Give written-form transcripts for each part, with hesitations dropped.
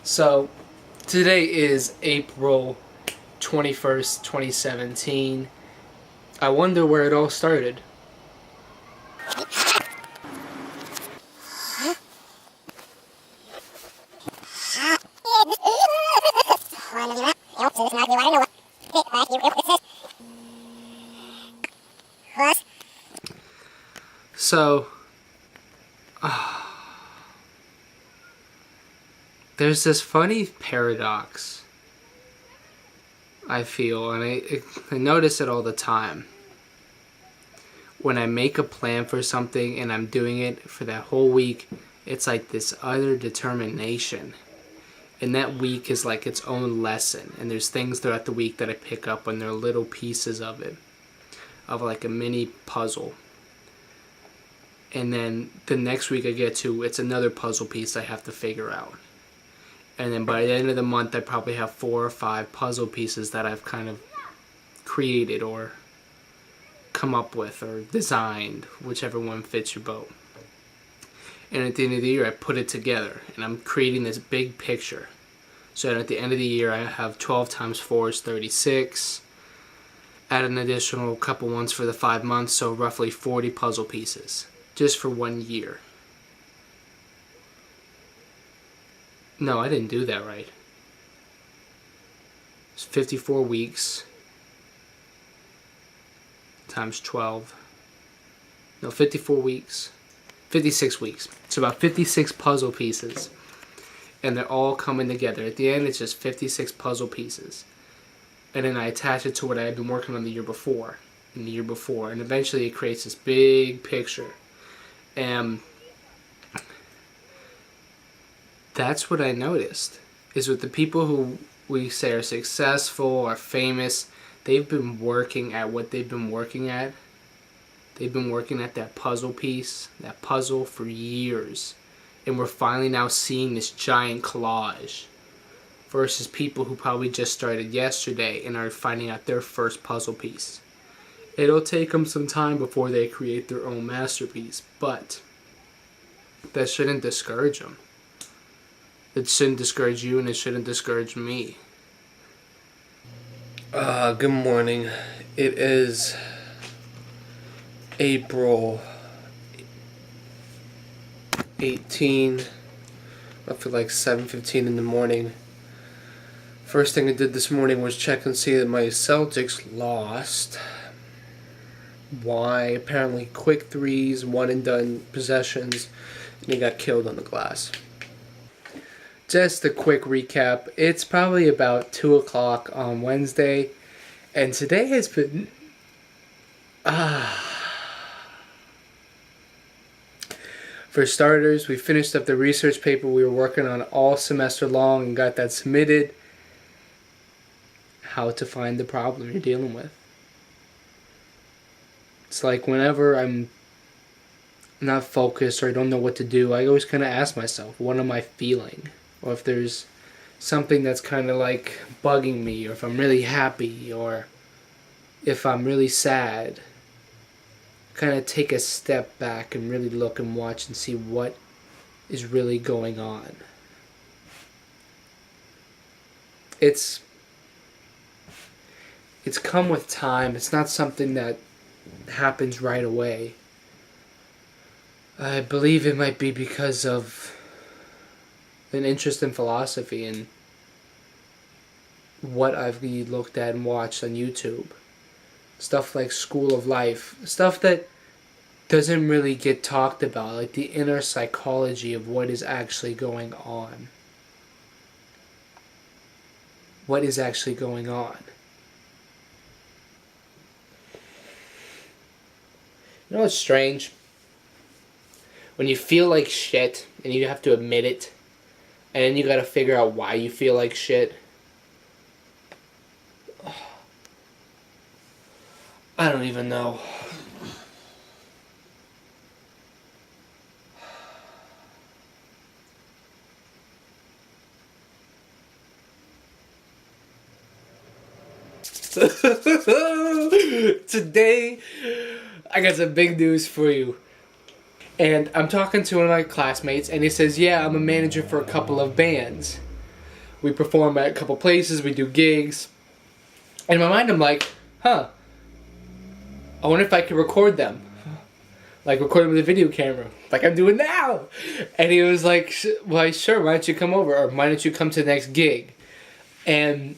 So, today is April 21st, 2017. I wonder where it all started. So, there's this funny paradox I feel, and I notice it all the time. When I make a plan for something and I'm doing it for that whole week, it's like this utter determination. And that week is like its own lesson. And there's things throughout the week that I pick up and they're little pieces of it, of like a mini puzzle. And then the next week I get to, it's another puzzle piece I have to figure out. And then by the end of the month, I probably have 4 or 5 puzzle pieces that I've kind of created or come up with or designed, whichever one fits your boat. And at the end of the year, I put it together, and I'm creating this big picture. So at the end of the year, I have 12 times 4 is 36. Add an additional couple ones for the 5 months, so roughly 40 puzzle pieces, just for 1 year. No, I didn't do that right. It's 54 weeks times 12. No, 54 weeks. 56 weeks. It's about 56 puzzle pieces. And they're all coming together. At the end, it's just 56 puzzle pieces. And then I attach it to what I had been working on the year before. And the year before. And eventually it creates this big picture. And that's what I noticed, is with the people who we say are successful or famous, they've been working at what they've been working at. They've been working at that puzzle piece, that puzzle for years. And we're finally now seeing this giant collage versus people who probably just started yesterday and are finding out their first puzzle piece. It'll take them some time before they create their own masterpiece, but that shouldn't discourage them. It shouldn't discourage you, and it shouldn't discourage me. Good morning. It is April 18, roughly like 7:15 in the morning. First thing I did this morning was check and see that my Celtics lost. Why? Apparently quick threes, one and done possessions, and he got killed on the glass. Just a quick recap. It's probably about 2 o'clock on Wednesday, and today has been For starters, we finished up the research paper we were working on all semester long and got that submitted. How to find the problem you're dealing with. It's like whenever I'm not focused or I don't know what to do, I always kind of ask myself, what am I feeling? Or if there's something that's kind of like bugging me, or if I'm really happy, or if I'm really sad. Kind of take a step back and really look and watch and see what is really going on. It's come with time. It's not something that happens right away. I believe it might be because of an interest in philosophy and what I've looked at and watched on YouTube. Stuff like School of Life. Stuff that doesn't really get talked about. Like the inner psychology of what is actually going on. What is actually going on. You know what's strange? When you feel like shit and you have to admit it, and then you gotta figure out why you feel like shit. I don't even know. Today, I got some big news for you. And I'm talking to one of my classmates, and he says, yeah, I'm a manager for a couple of bands. We perform at a couple places, we do gigs. And in my mind I'm like, I wonder if I could record them. Like record them with a video camera, like I'm doing now. And he was like, well, sure, why don't you come over? Or why don't you come to the next gig? And,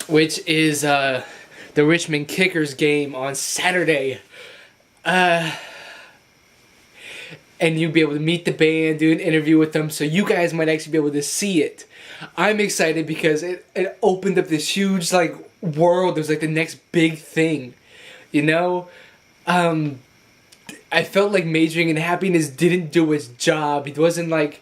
which is the Richmond Kickers game on Saturday. And you'll be able to meet the band, do an interview with them, so you guys might actually be able to see it. I'm excited because it opened up this huge, like, world. It was like the next big thing, you know? I felt like Majoring in Happiness didn't do its job. It wasn't like...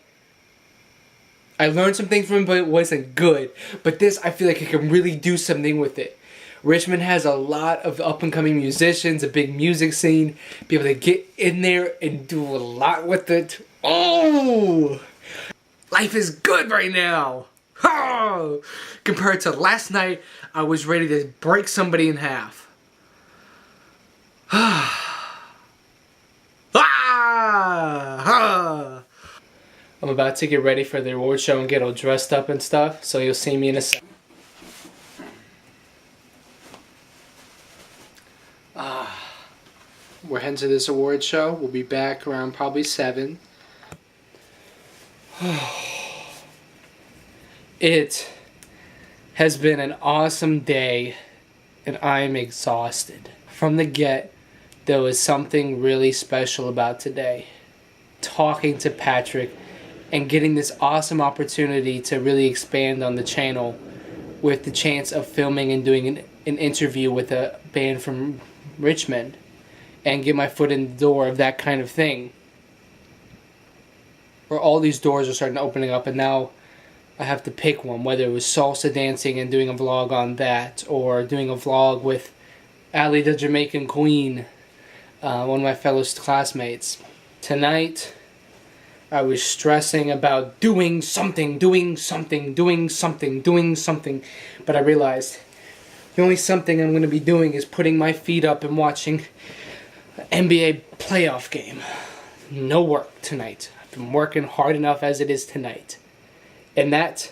I learned some things from it, but it wasn't good. But this, I feel like I can really do something with it. Richmond has a lot of up-and-coming musicians, a big music scene. Be able to get in there and do a lot with it. Oh! Life is good right now! Oh! Compared to last night, I was ready to break somebody in half. I'm about to get ready for the award show and get all dressed up and stuff, so you'll see me in a second. We're heading to this award show. We'll be back around probably 7. It has been an awesome day, and I am exhausted. From the get, there was something really special about today. Talking to Patrick and getting this awesome opportunity to really expand on the channel with the chance of filming and doing an interview with a band from Richmond and get my foot in the door of that kind of thing. Where all these doors are starting to opening up, and now I have to pick one, whether it was salsa dancing and doing a vlog on that, or doing a vlog with Ali the Jamaican Queen, one of my fellow classmates. Tonight, I was stressing about doing something, but I realized the only something I'm going to be doing is putting my feet up and watching an NBA playoff game. No work tonight. I've been working hard enough as it is tonight. And that,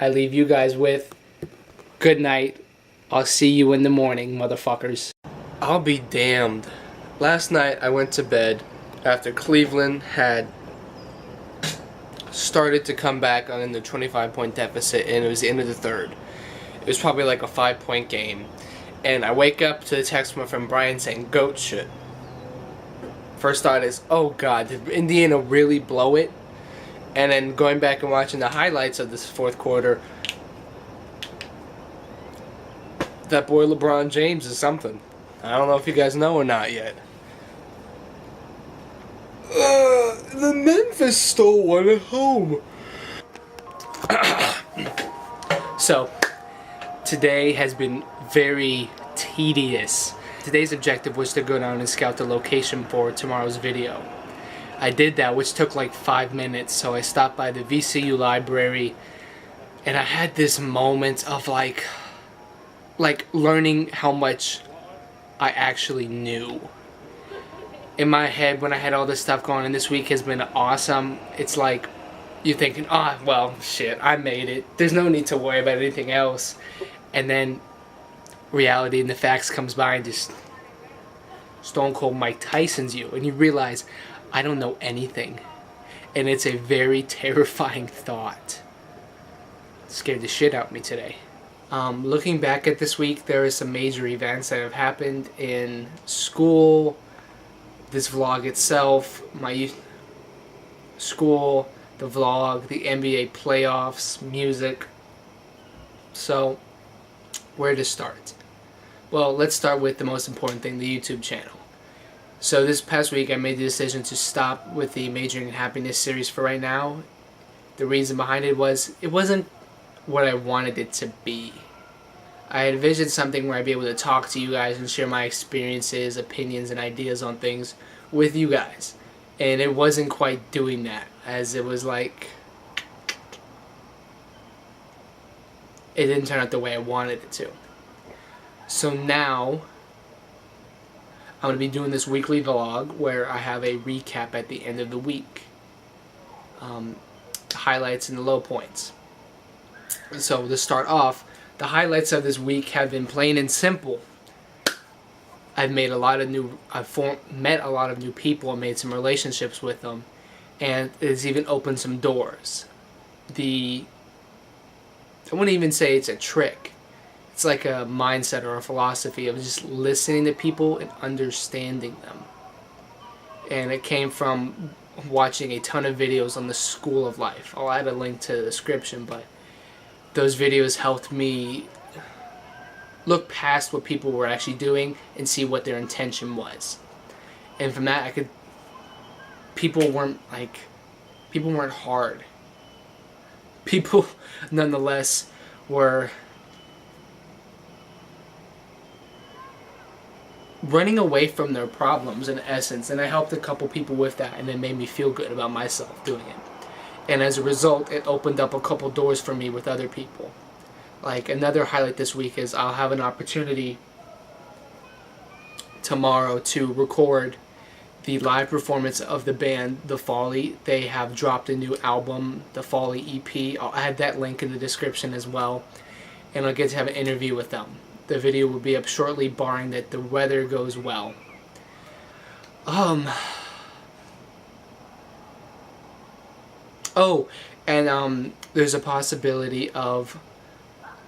I leave you guys with. Good night. I'll see you in the morning, motherfuckers. I'll be damned. Last night I went to bed after Cleveland had started to come back on the 25-point deficit, and it was the end of the third. It was probably like a 5-point game. And I wake up to the text from my friend Brian saying, "Goat shit." First thought is, oh god, did Indiana really blow it? And then going back and watching the highlights of this fourth quarter, that boy LeBron James is something. I don't know if you guys know or not yet. The Memphis stole one at home. So, today has been very tedious. Today's objective was to go down and scout the location for tomorrow's video. I did that, which took like 5 minutes, so I stopped by the VCU library, and I had this moment of like learning how much I actually knew. In my head, when I had all this stuff going on, this week has been awesome. It's like you're thinking, oh, well, shit, I made it. There's no need to worry about anything else. And then reality and the facts comes by and just Stone Cold Mike Tyson's you. And you realize, I don't know anything. And it's a very terrifying thought. It scared the shit out of me today. Looking back at this week, there are some major events that have happened in school, this vlog itself, my school, the vlog, the NBA playoffs, music. So, where to start? Well, let's start with the most important thing, the YouTube channel. So this past week I made the decision to stop with the Majoring in Happiness series for right now. The reason behind it wasn't what I wanted it to be. I had envisioned something where I'd be able to talk to you guys and share my experiences, opinions, and ideas on things with you guys. And it wasn't quite doing that, as it was like, it didn't turn out the way I wanted it to. So now, I'm going to be doing this weekly vlog where I have a recap at the end of the week. Highlights and the low points. So to start off, the highlights of this week have been plain and simple. I've met a lot of new people and made some relationships with them, and it's even opened some doors. I wouldn't even say it's a trick. It's like a mindset or a philosophy of just listening to people and understanding them. And it came from watching a ton of videos on the School of Life. I'll add a link to the description, but those videos helped me look past what people were actually doing and see what their intention was. And from that, people weren't hard. People, nonetheless, were running away from their problems in essence, and I helped a couple people with that, and it made me feel good about myself doing it. And as a result, it opened up a couple doors for me with other people. Like, another highlight this week is I'll have an opportunity tomorrow to record the live performance of the band The Folly. They have dropped a new album, The Folly EP. I'll add that link in the description as well, and I'll get to have an interview with them. The video will be up shortly, barring that the weather goes well. Oh, and there's a possibility of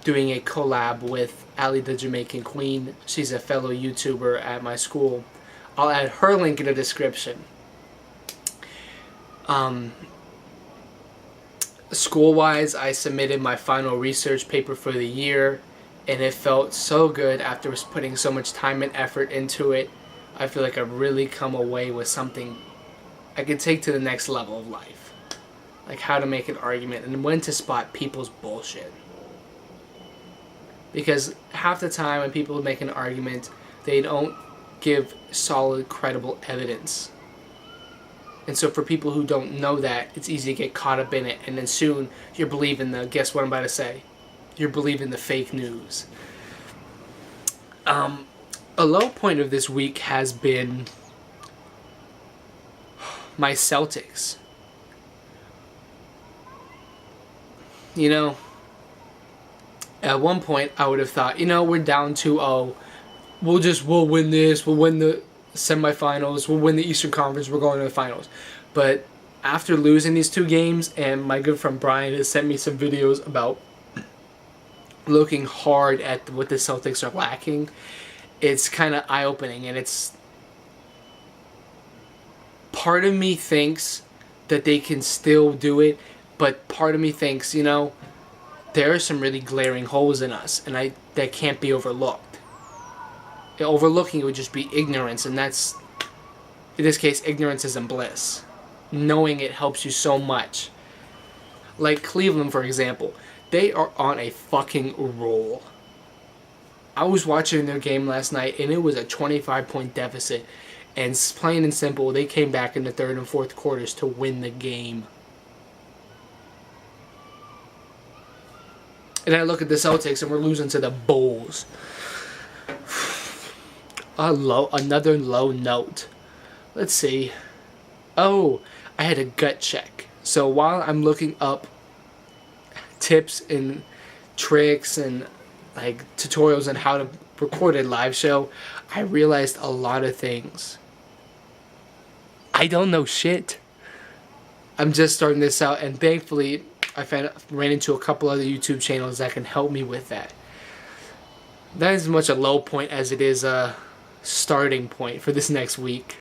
doing a collab with Ali the Jamaican Queen. She's a fellow YouTuber at my school. I'll add her link in the description. School-wise, I submitted my final research paper for the year, and it felt so good after putting so much time and effort into it. I feel like I've really come away with something I can take to the next level of life. Like how to make an argument and when to spot people's bullshit. Because half the time when people make an argument, they don't give solid, credible evidence. And so for people who don't know that, it's easy to get caught up in it, and then soon you're believing guess what I'm about to say? You're believing the fake news. A low point of this week has been my Celtics. You know, at one point I would have thought, we're down 2-0. We'll win this. We'll win the semifinals. We'll win the Eastern Conference. We're going to the finals. But after losing these 2 games, and my good friend Brian has sent me some videos about looking hard at what the Celtics are lacking, it's kind of eye-opening. And it's... part of me thinks that they can still do it, but part of me thinks, there are some really glaring holes in us, and that can't be overlooked. Overlooking it would just be ignorance, and that's, in this case, ignorance isn't bliss. Knowing it helps you so much. Like Cleveland, for example, they are on a fucking roll. I was watching their game last night, and it was a 25-point deficit, and plain and simple, they came back in the third and fourth quarters to win the game. And I look at the Celtics, and we're losing to the Bulls. Another low note. Let's see. Oh, I had a gut check. So while I'm looking up tips and tricks and like tutorials on how to record a live show, I realized a lot of things. I don't know shit. I'm just starting this out, and thankfully I ran into a couple other YouTube channels that can help me with that. That is as much a low point as it is a starting point for this next week.